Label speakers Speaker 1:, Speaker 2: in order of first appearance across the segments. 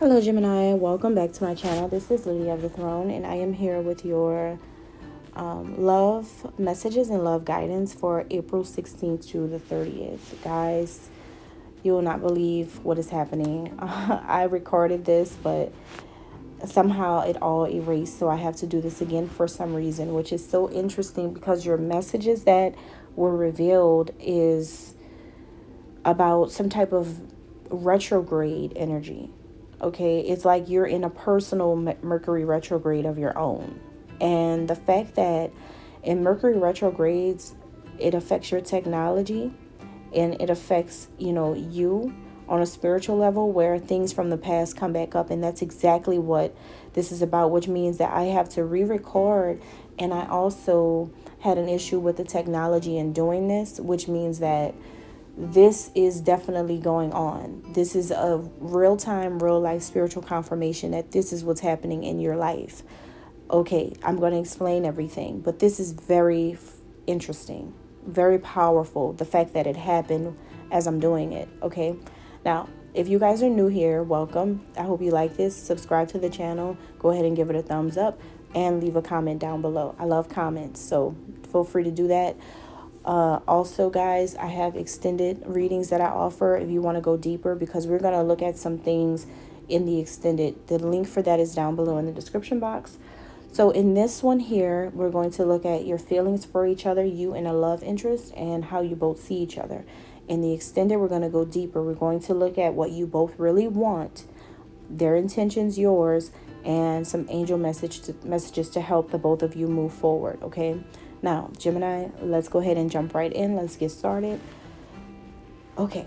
Speaker 1: Hello Gemini, welcome back to my channel. This is Lady of the Throne and I am here with your love messages and love guidance for April 16th to the 30th. Guys, you will not believe what is happening. I recorded this, but somehow it all erased, so I have to do this again for some reason, which is so interesting because your messages that were revealed is about some type of retrograde energy. Okay, it's like you're in a personal Mercury retrograde of your own. And the fact that in Mercury retrogrades, it affects your technology and it affects, you on a spiritual level where things from the past come back up. And that's exactly what this is about, which means that I have to re-record. And I also had an issue with the technology in doing this, which means that this is definitely going on. This is a real-time, real-life spiritual confirmation that this is what's happening in your life. Okay, I'm going to explain everything, but this is very interesting, very powerful, the fact that it happened as I'm doing it, okay? Now, if you guys are new here, welcome. I hope you like this. Subscribe to the channel. Go ahead and give it a thumbs up and leave a comment down below. I love comments, so feel free to do that. Also, guys, I have extended readings that I offer if you want to go deeper, because we're going to look at some things in the extended. The link for that is down below in the description box. So in this one here, we're going to look at your feelings for each other, you and a love interest, and how you both see each other. In the extended, we're going to go deeper. We're going to look at what you both really want, their intentions, yours, and some angel messages to help the both of you move forward, okay? Now, Gemini, let's go ahead and jump right in. Let's get started. Okay.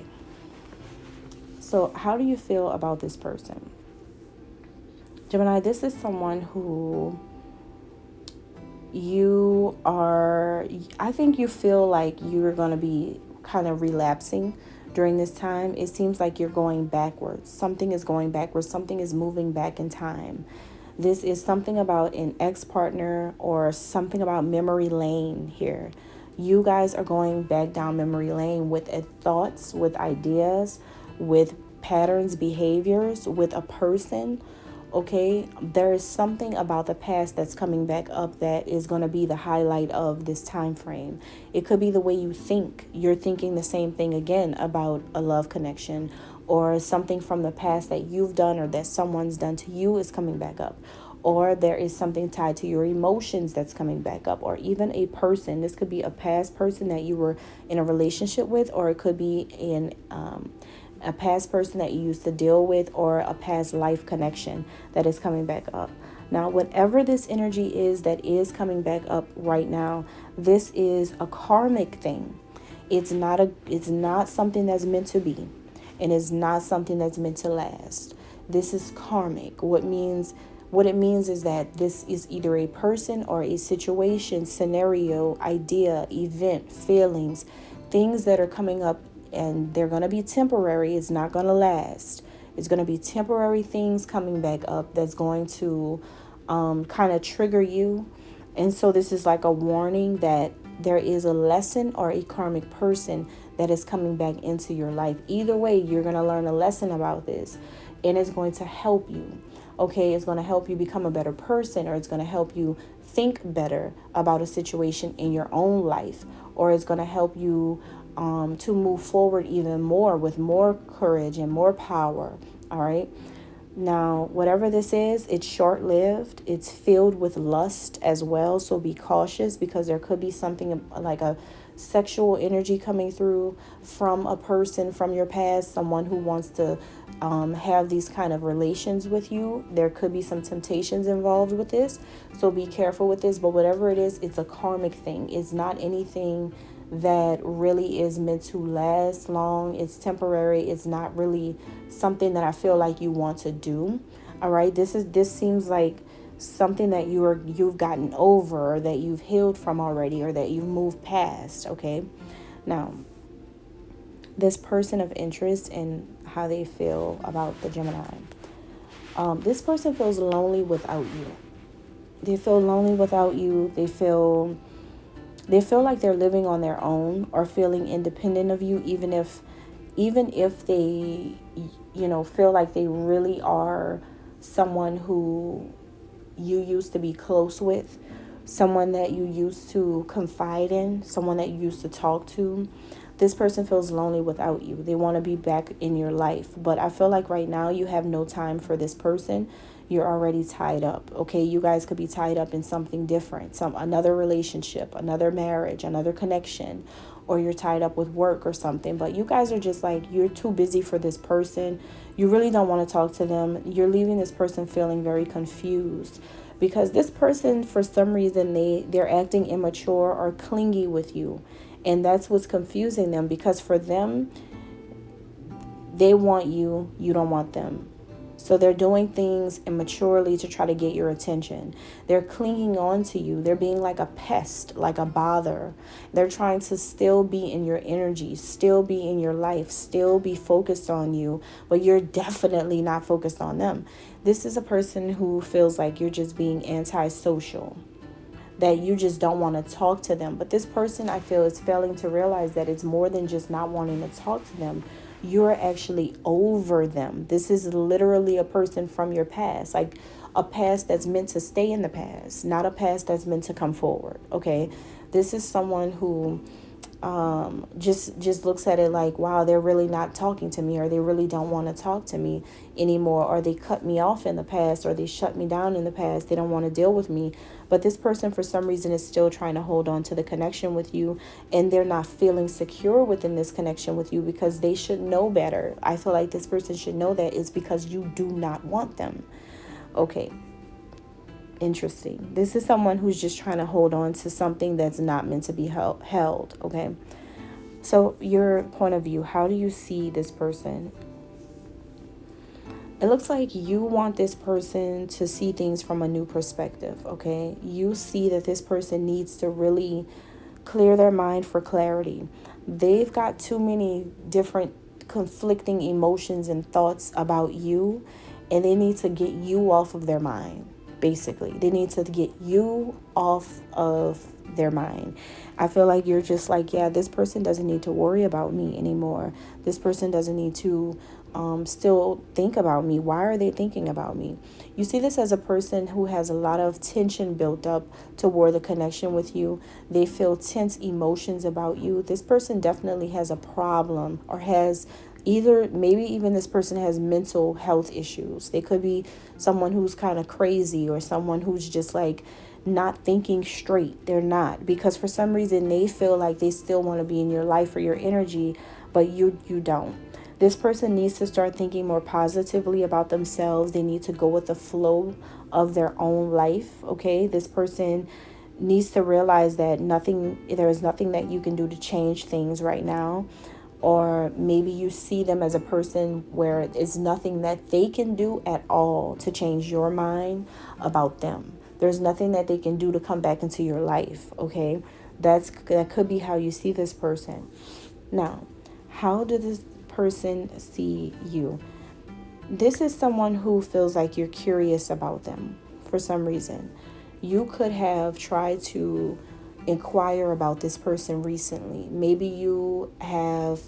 Speaker 1: So how do you feel about this person? Gemini, this is someone who I think you feel like you're going to be kind of relapsing during this time. It seems like you're going backwards. Something is going backwards. Something is moving back in time. This is something about an ex-partner or something about memory lane here. You guys are going back down memory lane with thoughts, with ideas, with patterns, behaviors, with a person. Okay, there is something about the past that's coming back up that is going to be the highlight of this time frame. It could be the way you think. You're thinking the same thing again about a love connection, or something from the past that you've done or that someone's done to you is coming back up. Or there is something tied to your emotions that's coming back up, or even a person. This could be a past person that you were in a relationship with, or it could be in a past person that you used to deal with, or a past life connection that is coming back up. Now, whatever this energy is that is coming back up right now, this is a karmic thing. It's not something that's meant to be, and it's not something that's meant to last. This is karmic. What it means is that this is either a person or a situation, scenario, idea, event, feelings, things that are coming up, and they're going to be temporary. It's not going to last. It's going to be temporary things coming back up that's going to kind of trigger you. And so this is like a warning that there is a lesson or a karmic person that is coming back into your life. Either way, you're going to learn a lesson about this, and it's going to help you. Okay, it's going to help you become a better person, or it's going to help you think better about a situation in your own life, or it's going to help you to move forward even more with more courage and more power. All right. Now, whatever this is, it's short-lived. It's filled with lust as well. So be cautious, because there could be something like a sexual energy coming through from a person from your past, someone who wants to have these kind of relations with you. There could be some temptations involved with this. So be careful with this. But whatever it is, it's a karmic thing. It's not anything that really is meant to last long. It's temporary. It's not really something that I feel like you want to do. All right. This seems like something that you've gotten over, or that you've healed from already, or that you've moved past. Okay. Now, this person of interest and how they feel about the Gemini. This person feels lonely without you. They feel lonely without you. They feel like they're living on their own, or feeling independent of you, even if they feel like they really are someone who you used to be close with, someone that you used to confide in, someone that you used to talk to. This person feels lonely without you. They want to be back in your life. But I feel like right now you have no time for this person. You're already tied up. Okay, you guys could be tied up in something different, another relationship, another marriage, another connection, or you're tied up with work or something. But you guys are just like, you're too busy for this person. You really don't want to talk to them. You're leaving this person feeling very confused, because this person, for some reason, they're acting immature or clingy with you. And that's what's confusing them, because for them, they want you, you don't want them. So they're doing things immaturely to try to get your attention. They're clinging on to you. They're being like a pest, like a bother. They're trying to still be in your energy, still be in your life, still be focused on you, but you're definitely not focused on them. This is a person who feels like you're just being antisocial, that you just don't want to talk to them. But this person, I feel, is failing to realize that it's more than just not wanting to talk to them. You're actually over them. This is literally a person from your past, like a past that's meant to stay in the past, not a past that's meant to come forward. Okay, this is someone who just looks at it like, wow, they're really not talking to me, or they really don't want to talk to me anymore, or they cut me off in the past, or they shut me down in the past. They don't want to deal with me. But this person, for some reason, is still trying to hold on to the connection with you, and they're not feeling secure within this connection with you, because they should know better. I feel like this person should know that it's because you do not want them. Okay. Interesting. This is someone who's just trying to hold on to something that's not meant to be held. Okay. So your point of view, how do you see this person? It looks like you want this person to see things from a new perspective. Okay. You see that this person needs to really clear their mind for clarity. They've got too many different conflicting emotions and thoughts about you, and they need to get you off of their mind. Basically, they need to get you off of their mind. I feel like you're just like, yeah, this person doesn't need to worry about me anymore. This person doesn't need to still think about me. Why are they thinking about me? You see this as a person who has a lot of tension built up toward the connection with you. They feel tense emotions about you. This person definitely has a problem, or has maybe even this person has mental health issues. They could be someone who's kind of crazy, or someone who's just like not thinking straight. They're not, because for some reason they feel like they still want to be in your life or your energy, but you don't. This person needs to start thinking more positively about themselves. They need to go with the flow of their own life. Okay, this person needs to realize that there is nothing that you can do to change things right now. Or maybe you see them as a person where it's nothing that they can do at all to change your mind about them. There's nothing that they can do to come back into your life, okay? That could be how you see this person. Now, how does this person see you? This is someone who feels like you're curious about them for some reason. You could have tried to inquire about this person recently. Maybe you have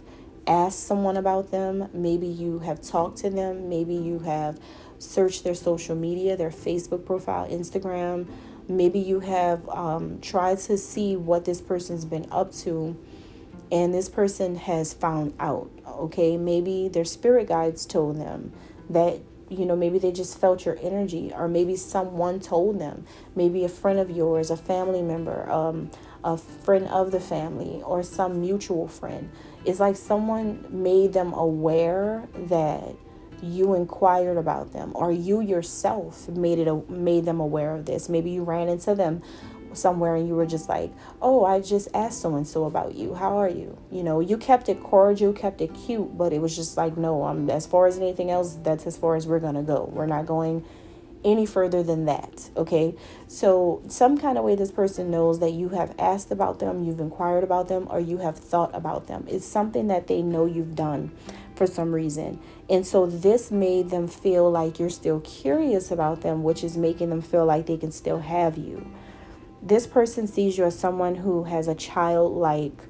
Speaker 1: asked someone about them. Maybe you have talked to them. Maybe you have searched their social media, their Facebook profile, Instagram. Maybe you have tried to see what this person's been up to, and this person has found out. Okay, maybe their spirit guides told them that, maybe they just felt your energy, or maybe someone told them, maybe a friend of yours, a family member, a friend of the family, or some mutual friend. It's like someone made them aware that you inquired about them, or you yourself made them aware of this. Maybe you ran into them somewhere and you were just like, oh, I just asked so and so about you. How are you? You kept it cordial, kept it cute, but it was just like, no, as far as anything else, that's as far as we're going to go. We're not going any further than that. Okay. So some kind of way this person knows that you have asked about them, you've inquired about them, or you have thought about them. It's something that they know you've done for some reason. And so this made them feel like you're still curious about them, which is making them feel like they can still have you. This person sees you as someone who has a childlike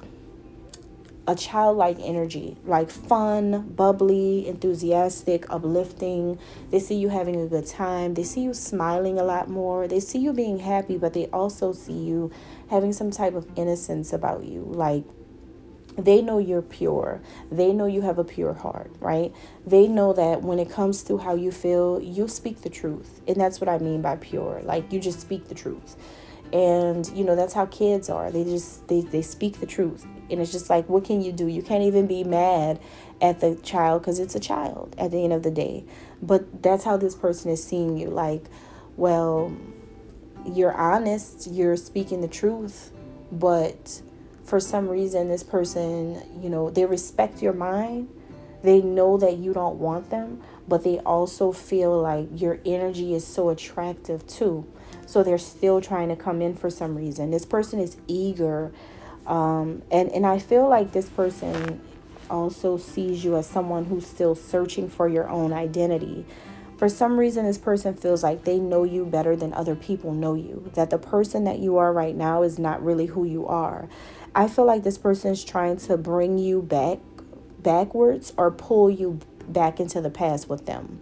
Speaker 1: a childlike energy, like fun, bubbly, enthusiastic, uplifting. They see you having a good time. They see you smiling a lot more. They see you being happy, but they also see you having some type of innocence about you. Like, they know you're pure. They know you have a pure heart, right? They know that when it comes to how you feel, you speak the truth. And that's what I mean by pure. Like, you just speak the truth. And that's how kids are. They speak the truth. And it's just like, what can you do? You can't even be mad at the child because it's a child at the end of the day. But that's how this person is seeing you. Like, well, you're honest, you're speaking the truth, but for some reason this person, they respect your mind. They know that you don't want them, but they also feel like your energy is so attractive too. So they're still trying to come in for some reason. This person is eager. And I feel like this person also sees you as someone who's still searching for your own identity. For some reason, this person feels like they know you better than other people know you. That the person that you are right now is not really who you are. I feel like this person is trying to bring you backwards or pull you back into the past with them.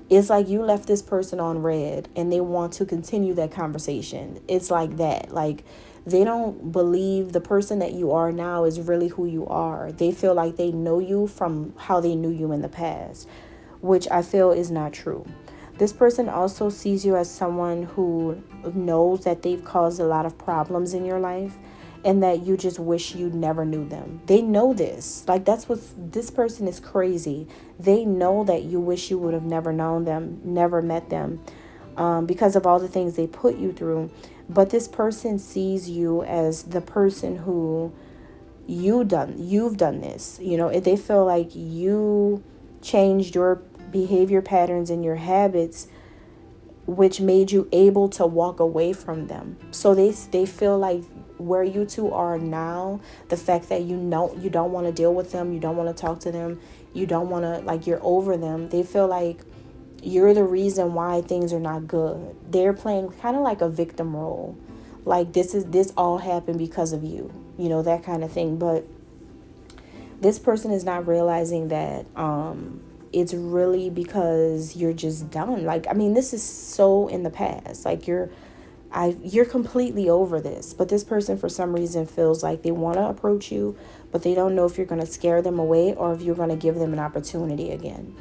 Speaker 1: It's like you left this person on red and they want to continue that conversation. It's like that. Like, they don't believe the person that you are now is really who you are. They feel like they know you from how they knew you in the past, which I feel is not true. This person also sees you as someone who knows that they've caused a lot of problems in your life and that you just wish you never knew them. They know this. Like, this person is crazy. They know that you wish you would have never known them, never met them, because of all the things they put you through. But this person sees you as the person who you've done this. They feel like you changed your behavior patterns and your habits, which made you able to walk away from them. So they feel like where you two are now, the fact that you don't want to deal with them, you don't want to talk to them, you don't want to, like, you're over them. They feel like you're the reason why things are not good. They're playing kind of like a victim role. Like, this all happened because of you, that kind of thing. But this person is not realizing that it's really because you're just done. Like, I mean, this is so in the past. Like, you're completely over this. But this person, for some reason, feels like they want to approach you, but they don't know if you're going to scare them away or if you're going to give them an opportunity again.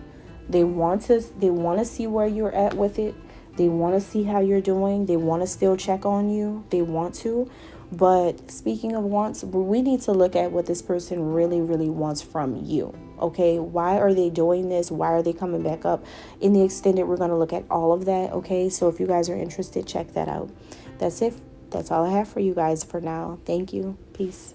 Speaker 1: They want to see where you're at with it. They want to see how you're doing. They want to still check on you. They want to. But speaking of wants, we need to look at what this person really, really wants from you. Okay, why are they doing this? Why are they coming back up? In the extended, we're going to look at all of that. Okay, so if you guys are interested, check that out. That's it. That's all I have for you guys for now. Thank you. Peace.